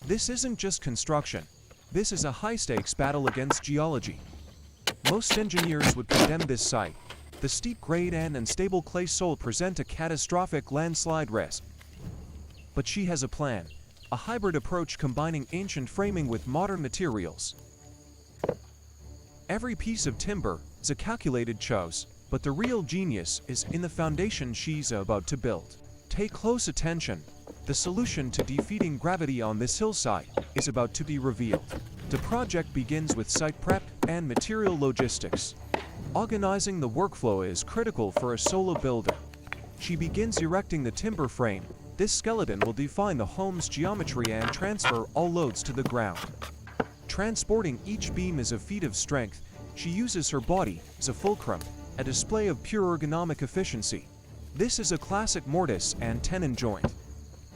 This isn't just construction. This is a high-stakes battle against geology. Most engineers would condemn this site. The steep grade and unstable clay soil present a catastrophic landslide risk. But she has a plan, a hybrid approach combining ancient framing with modern materials. Every piece of timber is a calculated choice, but the real genius is in the foundation she's about to build. Pay close attention. The solution to defeating gravity on this hillside is about to be revealed. The project begins with site prep and material logistics. Organizing the workflow is critical for a solo builder. She begins erecting the timber frame. This skeleton will define the home's geometry and transfer all loads to the ground. Transporting each beam is a feat of strength. She uses her body as a fulcrum, a display of pure ergonomic efficiency. This is a classic mortise and tenon joint.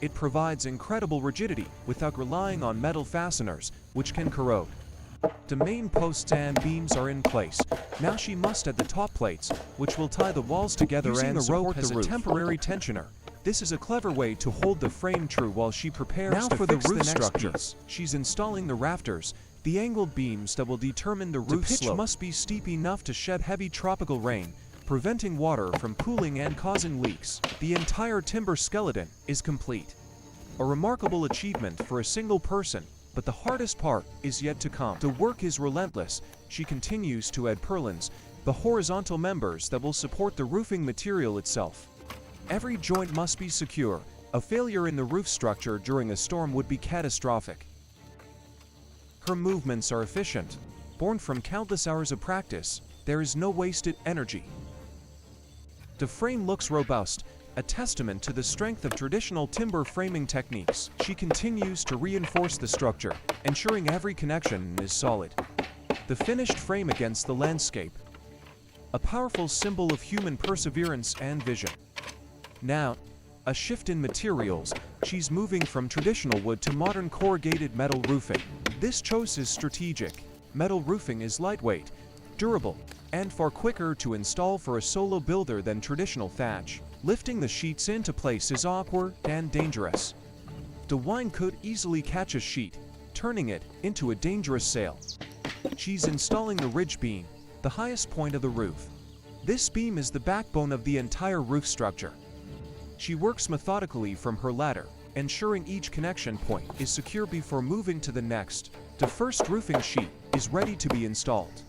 It provides incredible rigidity without relying on metal fasteners, which can corrode. The main posts and beams are in place. Now she must add the top plates, which will tie the walls together and support the roof. Using a temporary tensioner. This is a clever way to hold the frame true while she prepares to fix the next structure. She's installing the rafters, the angled beams that will determine the roof slope. The pitch must be steep enough to shed heavy tropical rain, preventing water from pooling and causing leaks. The entire timber skeleton is complete. A remarkable achievement for a single person, but the hardest part is yet to come. The work is relentless. She continues to add purlins, the horizontal members that will support the roofing material itself. Every joint must be secure. A failure in the roof structure during a storm would be catastrophic. Her movements are efficient. Born from countless hours of practice, there is no wasted energy. The frame looks robust, a testament to the strength of traditional timber framing techniques. She continues to reinforce the structure, ensuring every connection is solid. The finished frame against the landscape. A powerful symbol of human perseverance and vision. Now, a shift in materials. She's moving from traditional wood to modern corrugated metal roofing. This choice is strategic. Metal roofing is lightweight, durable, and far quicker to install for a solo builder than traditional thatch. Lifting the sheets into place is awkward and dangerous. The wind could easily catch a sheet, turning it into a dangerous sail. She's installing the ridge beam, the highest point of the roof. This beam is the backbone of the entire roof structure. She works methodically from her ladder, ensuring each connection point is secure before moving to the next. The first roofing sheet is ready to be installed.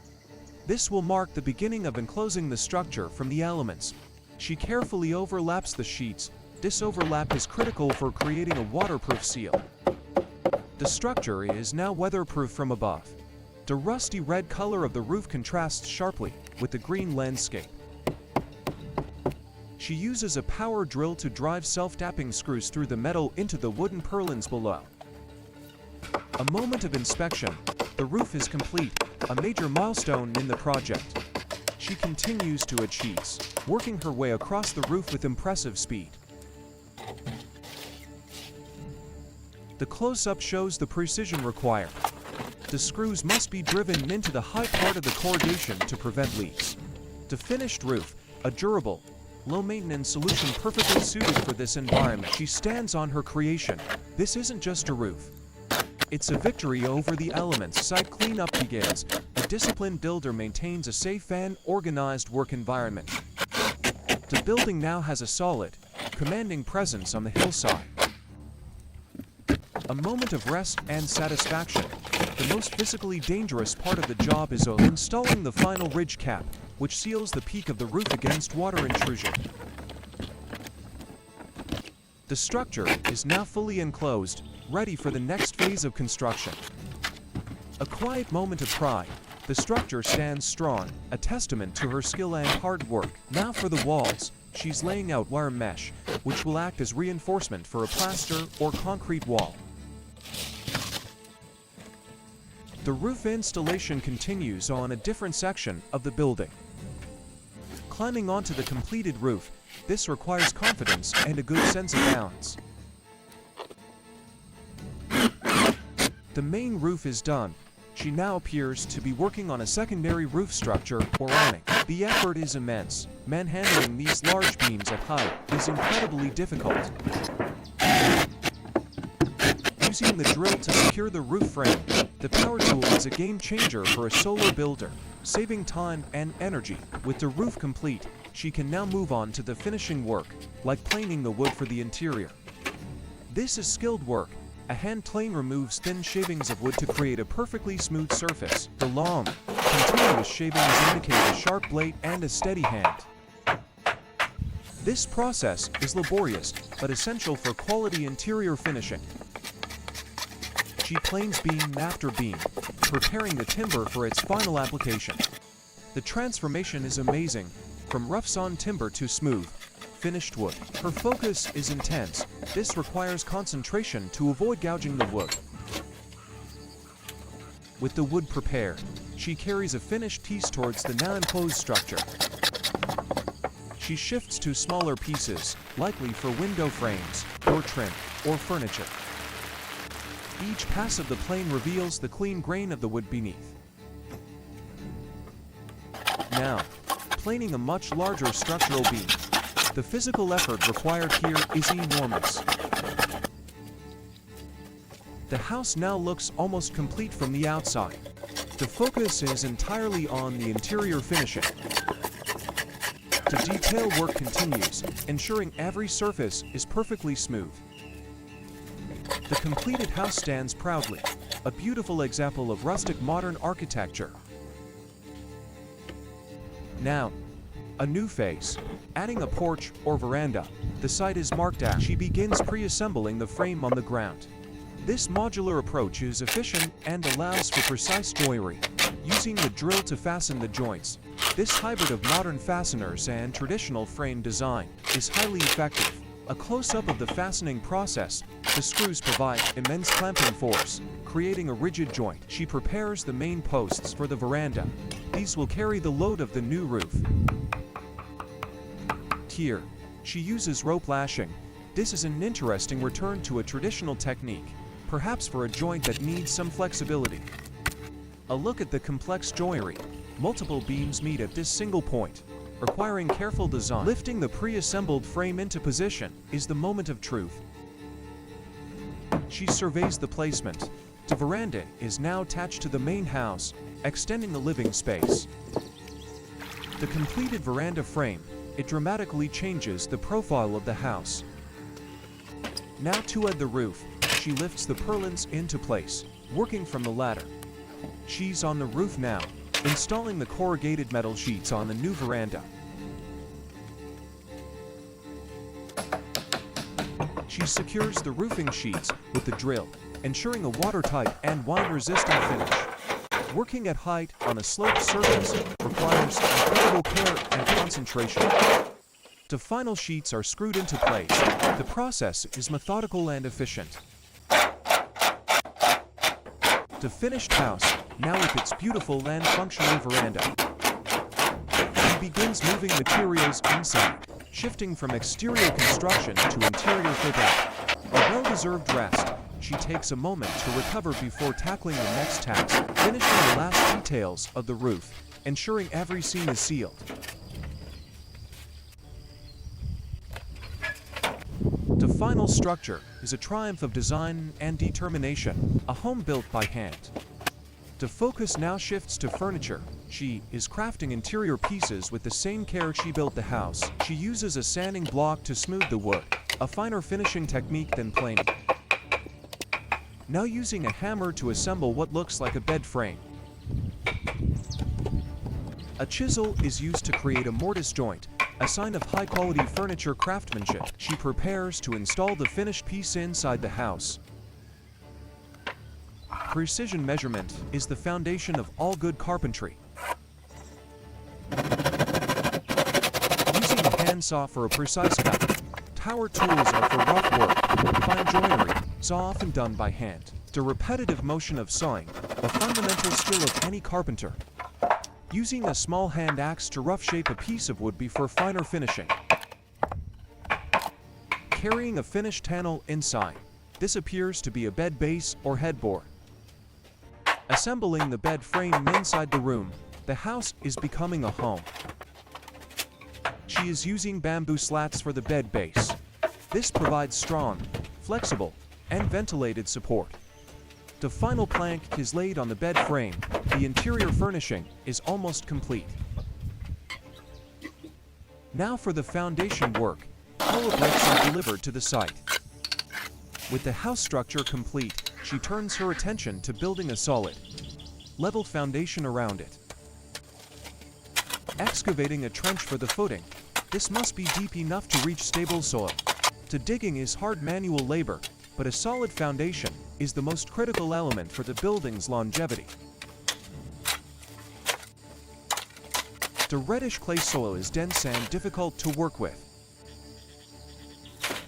This will mark the beginning of enclosing the structure from the elements. She carefully overlaps the sheets. This overlap is critical for creating a waterproof seal. The structure is now weatherproof from above. The rusty red color of the roof contrasts sharply with the green landscape. She uses a power drill to drive self-tapping screws through the metal into the wooden purlins below. A moment of inspection. The roof is complete, a major milestone in the project. She continues to achieve, working her way across the roof with impressive speed. The close-up shows the precision required. The screws must be driven into the high part of the corrugation to prevent leaks. The finished roof, a durable, low-maintenance solution perfectly suited for this environment. She stands on her creation. This isn't just a roof. It's a victory over the elements. Site cleanup begins. A disciplined builder maintains a safe and organized work environment. The building now has a solid, commanding presence on the hillside. A moment of rest and satisfaction. The most physically dangerous part of the job is installing the final ridge cap, which seals the peak of the roof against water intrusion. The structure is now fully enclosed, ready for the next phase of construction. A quiet moment of pride. The structure stands strong, a testament to her skill and hard work. Now for the walls. She's laying out wire mesh, which will act as reinforcement for a plaster or concrete wall. The roof installation continues on a different section of the building. Climbing onto the completed roof, this requires confidence and a good sense of balance. The main roof is done. She now appears to be working on a secondary roof structure or awning. The effort is immense. Manhandling these large beams at height is incredibly difficult. Using the drill to secure the roof frame. The power tool is a game changer for a solar builder, saving time and energy. With the roof complete, she can now move on to the finishing work, like planing the wood for the interior. This is skilled work. A hand plane removes thin shavings of wood to create a perfectly smooth surface. The long, continuous shavings indicate a sharp blade and a steady hand. This process is laborious, but essential for quality interior finishing. She planes beam after beam, preparing the timber for its final application. The transformation is amazing, from rough-sawn timber to smooth, finished wood. Her focus is intense. This requires concentration to avoid gouging the wood. With the wood prepared, she carries a finished piece towards the now enclosed structure. She shifts to smaller pieces, likely for window frames, door trim, or furniture. Each pass of the plane reveals the clean grain of the wood beneath. Now, planing a much larger structural beam. The physical effort required here is enormous. The house now looks almost complete from the outside. The focus is entirely on the interior finishing. The detail work continues, ensuring every surface is perfectly smooth. The completed house stands proudly, a beautiful example of rustic modern architecture. Now, a new phase. Adding a porch or veranda. The site is marked as. She begins pre-assembling the frame on the ground. This modular approach is efficient and allows for precise joinery, using the drill to fasten the joints. This hybrid of modern fasteners and traditional frame design is highly effective. A close-up of the fastening process. The screws provide immense clamping force, creating a rigid joint. She prepares the main posts for the veranda. These will carry the load of the new roof. Here, she uses rope lashing. This is an interesting return to a traditional technique, perhaps for a joint that needs some flexibility. A look at the complex joinery. Multiple beams meet at this single point, requiring careful design. Lifting the pre-assembled frame into position is the moment of truth. She surveys the placement. The veranda is now attached to the main house, extending the living space. The completed veranda frame, it dramatically changes the profile of the house. Now to add the roof, she lifts the purlins into place, working from the ladder. She's on the roof now, installing the corrugated metal sheets on the new veranda. She secures the roofing sheets with the drill, ensuring a watertight and wind-resistant finish. Working at height on a sloped surface requires incredible care and concentration. The final sheets are screwed into place. The process is methodical and efficient. The finished house, now with its beautiful and functional veranda. He begins moving materials inside, shifting from exterior construction to interior fit-out. A well-deserved rest. She takes a moment to recover before tackling the next task, finishing the last details of the roof, ensuring every seam is sealed. The final structure is a triumph of design and determination, a home built by hand. The focus now shifts to furniture. She is crafting interior pieces with the same care she built the house. She uses a sanding block to smooth the wood, a finer finishing technique than planing. Now using a hammer to assemble what looks like a bed frame. A chisel is used to create a mortise joint, a sign of high-quality furniture craftsmanship. She prepares to install the finished piece inside the house. Precision measurement is the foundation of all good carpentry. Using a handsaw for a precise cut. Power tools are for rough work. Fine joinery is often done by hand. The repetitive motion of sawing, a fundamental skill of any carpenter. Using a small hand axe to rough shape a piece of wood before finer finishing. Carrying a finished panel inside. This appears to be a bed base or headboard. Assembling the bed frame inside the room. The house is becoming a home. She is using bamboo slats for the bed base. This provides strong, flexible, and ventilated support. The final plank is laid on the bed frame. The interior furnishing is almost complete. Now for the foundation work. All the bricks are delivered to the site. With the house structure complete, she turns her attention to building a solid, level foundation around it. Excavating a trench for the footing. This must be deep enough to reach stable soil. The digging is hard manual labor, but a solid foundation is the most critical element for the building's longevity. The reddish clay soil is dense and difficult to work with.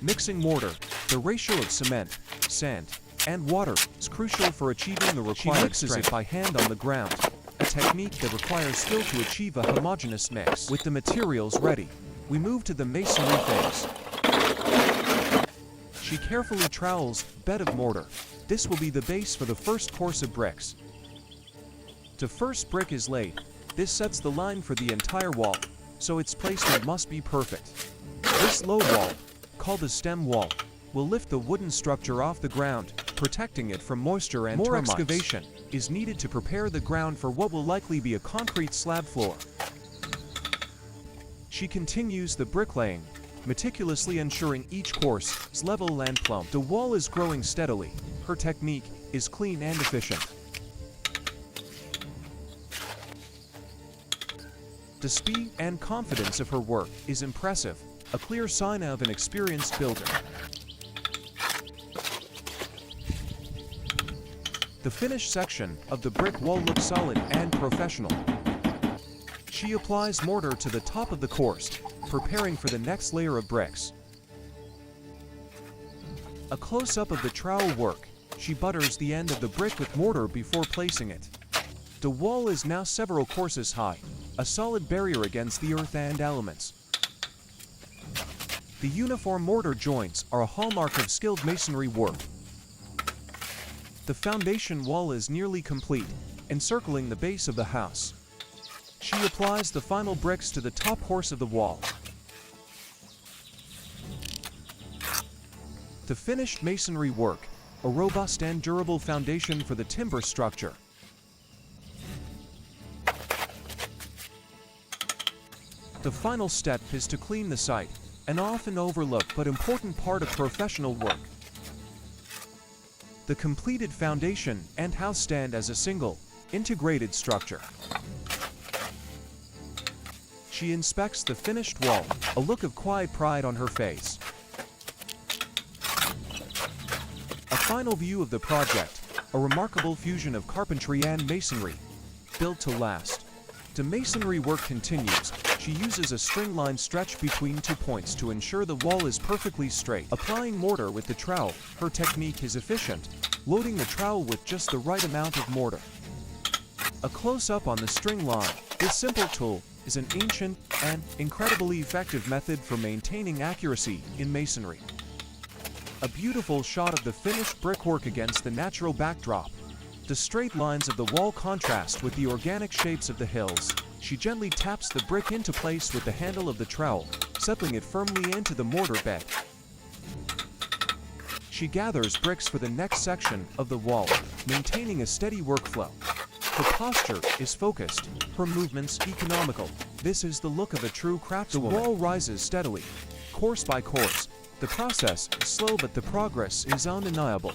Mixing mortar, the ratio of cement, sand, and water is crucial for achieving the required strength. She mixes it by hand on the ground, a technique that requires skill to achieve a homogeneous mix. With the materials ready, we move to the masonry phase. She carefully trowels bed of mortar. This will be the base for the first course of bricks. The first brick is laid. This sets the line for the entire wall, so its placement must be perfect. This low wall, called the stem wall, will lift the wooden structure off the ground, protecting it from moisture and termites. More excavation is needed to prepare the ground for what will likely be a concrete slab floor. She continues the bricklaying, meticulously ensuring each course is level and plumb. The wall is growing steadily. Her technique is clean and efficient. The speed and confidence of her work is impressive, a clear sign of an experienced builder. The finished section of the brick wall looks solid and professional. She applies mortar to the top of the course, preparing for the next layer of bricks. A close-up of the trowel work. She butters the end of the brick with mortar before placing it. The wall is now several courses high, a solid barrier against the earth and elements. The uniform mortar joints are a hallmark of skilled masonry work. The foundation wall is nearly complete, encircling the base of the house. She applies the final bricks to the top course of the wall. The finished masonry work, a robust and durable foundation for the timber structure. The final step is to clean the site, an often overlooked but important part of professional work. The completed foundation and house stand as a single, integrated structure. She inspects the finished wall, a look of quiet pride on her face. A final view of the project, a remarkable fusion of carpentry and masonry, built to last. The masonry work continues. She uses a string line stretched between 2 points to ensure the wall is perfectly straight. Applying mortar with the trowel, her technique is efficient, loading the trowel with just the right amount of mortar. A close-up on the string line. This simple tool is an ancient and incredibly effective method for maintaining accuracy in masonry. A beautiful shot of the finished brickwork against the natural backdrop. The straight lines of the wall contrast with the organic shapes of the hills. She gently taps the brick into place with the handle of the trowel, settling it firmly into the mortar bed. She gathers bricks for the next section of the wall, maintaining a steady workflow. Her posture is focused, her movements economical. This is the look of a true craftswoman. The wall rises steadily, course by course. The process is slow, but the progress is undeniable.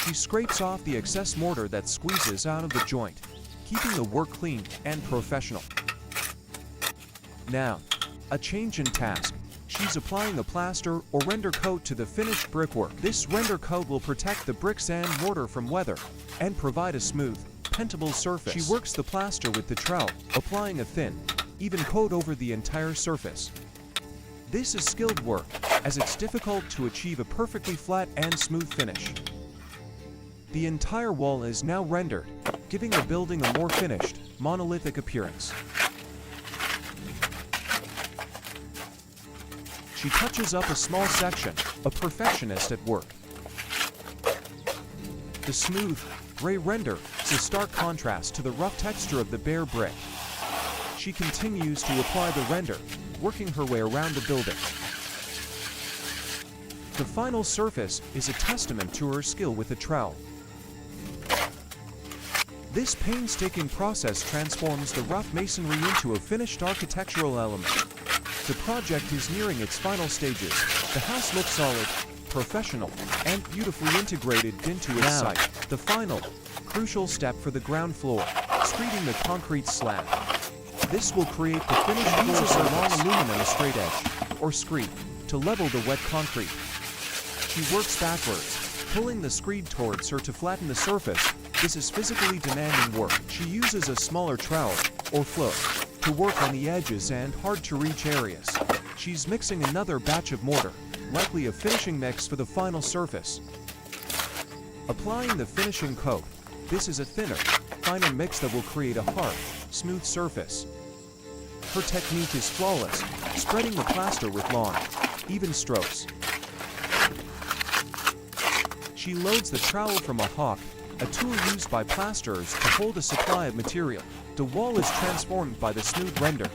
She scrapes off the excess mortar that squeezes out of the joint, keeping the work clean and professional. Now, a change in task. She's applying a plaster or render coat to the finished brickwork. This render coat will protect the bricks and mortar from weather and provide a smooth, paintable surface. She works the plaster with the trowel, applying a thin, even coat over the entire surface. This is skilled work, as it's difficult to achieve a perfectly flat and smooth finish. The entire wall is now rendered, giving the building a more finished, monolithic appearance. She touches up a small section, a perfectionist at work. The smooth, gray render is a stark contrast to the rough texture of the bare brick. She continues to apply the render, working her way around the building. The final surface is a testament to her skill with the trowel. This painstaking process transforms the rough masonry into a finished architectural element. The project is nearing its final stages. The house looks solid, professional, and beautifully integrated into its site. The final, crucial step for the ground floor, screeding the concrete slab. This will create the finished floor uses a long aluminum straight edge, or screed, to level the wet concrete. She works backwards, pulling the screed towards her to flatten the surface. This is physically demanding work. She uses a smaller trowel, or float, to work on the edges and hard-to-reach areas. She's mixing another batch of mortar, likely a finishing mix for the final surface. Applying the finishing coat. This is a thinner, finer mix that will create a hard, smooth surface. Her technique is flawless, spreading the plaster with long, even strokes. She loads the trowel from a hawk, a tool used by plasterers to hold a supply of material. The wall is transformed by the smooth render,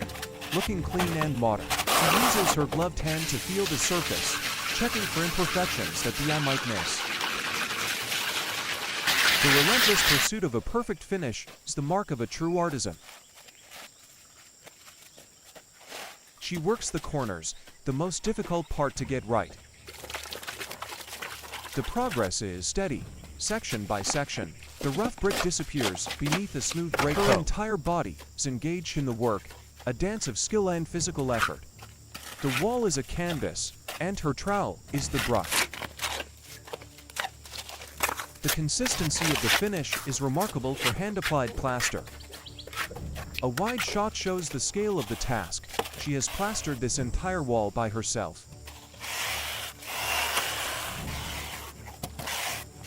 looking clean and modern. She uses her gloved hand to feel the surface, checking for imperfections that the eye might miss. The relentless pursuit of a perfect finish is the mark of a true artisan. She works the corners, the most difficult part to get right. The progress is steady, section by section. The rough brick disappears beneath a smooth gray coat. Her entire body is engaged in the work, a dance of skill and physical effort. The wall is a canvas, and her trowel is the brush. The consistency of the finish is remarkable for hand-applied plaster. A wide shot shows the scale of the task. She has plastered this entire wall by herself.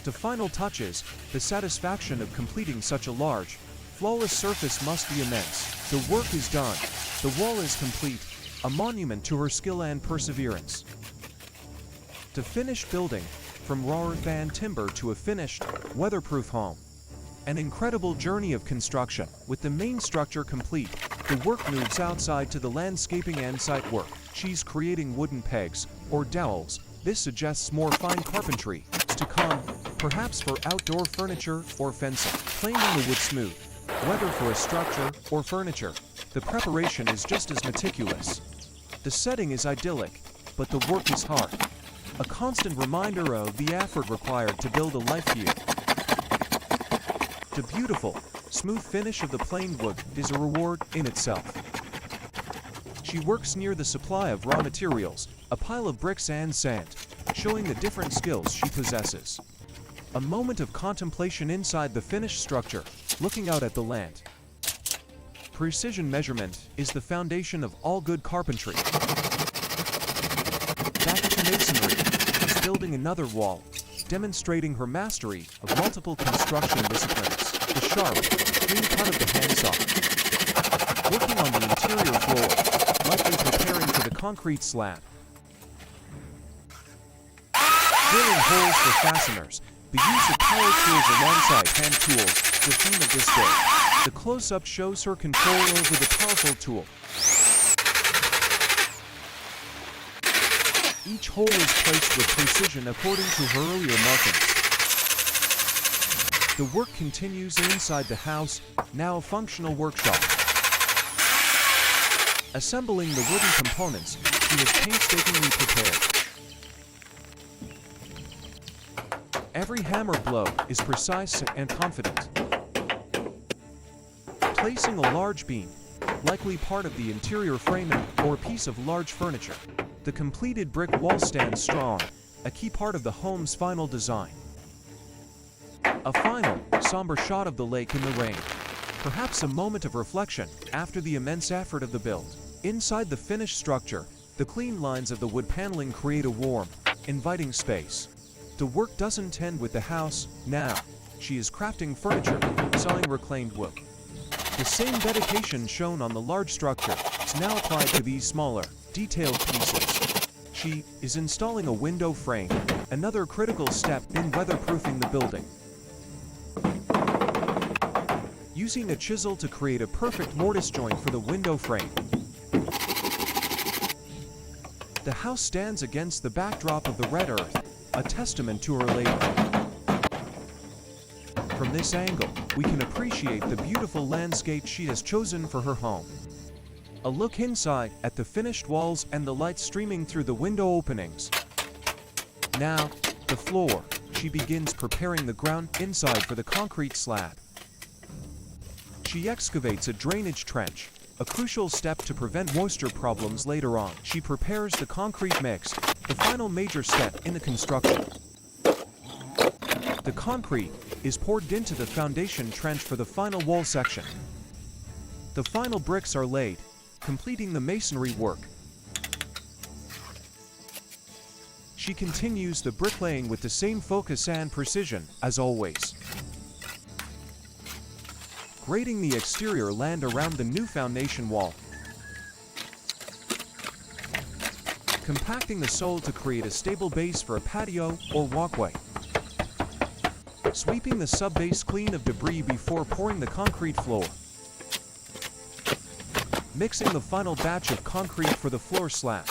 The final touches, the satisfaction of completing such a large, flawless surface must be immense. The work is done. The wall is complete, a monument to her skill and perseverance. The finished building, from raw earth and timber to a finished, weatherproof home. An incredible journey of construction. With the main structure complete, the work moves outside to the landscaping and site work. She's creating wooden pegs, or dowels. This suggests more fine carpentry to come, perhaps for outdoor furniture or fencing. Planing the wood smooth, whether for a structure or furniture. The preparation is just as meticulous. The setting is idyllic, but the work is hard. A constant reminder of the effort required to build a life here. The beautiful, smooth finish of the planed wood is a reward in itself. She works near the supply of raw materials, a pile of bricks and sand, showing the different skills she possesses. A moment of contemplation inside the finished structure, looking out at the land. Precision measurement is the foundation of all good carpentry. Back to masonry, she's building another wall, demonstrating her mastery of multiple construction disciplines. The sharp, clean cut of the handsaw. Working on the interior floor, likely preparing for the concrete slab. Drilling holes for fasteners. The use of power tools alongside hand tools, the theme of this day. The close-up shows her control over the powerful tool. Each hole is placed with precision according to her earlier markings. The work continues inside the house, now a functional workshop. Assembling the wooden components, she has painstakingly prepared. Every hammer blow is precise and confident. Placing a large beam, likely part of the interior framing or a piece of large furniture. The completed brick wall stands strong, a key part of the home's final design. A final, somber shot of the lake in the rain. Perhaps a moment of reflection after the immense effort of the build. Inside the finished structure, the clean lines of the wood paneling create a warm, inviting space. The work doesn't end with the house. Now, she is crafting furniture, sawing reclaimed wood. The same dedication shown on the large structure is now applied to these smaller, detailed pieces. She is installing a window frame, another critical step in weatherproofing the building. Using a chisel to create a perfect mortise joint for the window frame. The house stands against the backdrop of the red earth, a testament to her labor. From this angle, we can appreciate the beautiful landscape she has chosen for her home. A look inside at the finished walls and the light streaming through the window openings. Now, the floor. She begins preparing the ground inside for the concrete slab. She excavates a drainage trench, a crucial step to prevent moisture problems later on. She prepares the concrete mix, the final major step in the construction. The concrete is poured into the foundation trench for the final wall section. The final bricks are laid, completing the masonry work. She continues the bricklaying with the same focus and precision as always. Grading the exterior land around the new foundation wall. Compacting the soil to create a stable base for a patio or walkway. Sweeping the sub-base clean of debris before pouring the concrete floor. Mixing the final batch of concrete for the floor slab.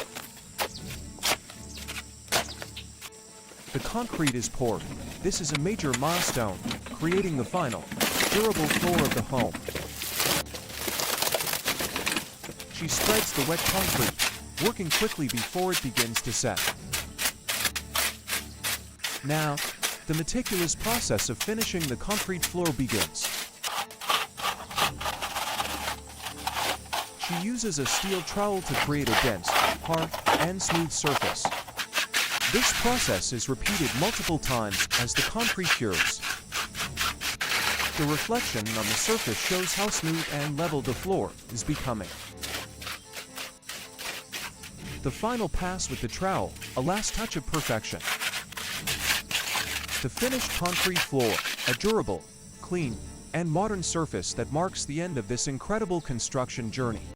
The concrete is poured. This is a major milestone, creating the final, durable floor of the home. She spreads the wet concrete, working quickly before it begins to set. Now, the meticulous process of finishing the concrete floor begins. She uses a steel trowel to create a dense, hard, and smooth surface. This process is repeated multiple times as the concrete cures. The reflection on the surface shows how smooth and level the floor is becoming. The final pass with the trowel, a last touch of perfection. The finished concrete floor, a durable, clean, and modern surface that marks the end of this incredible construction journey.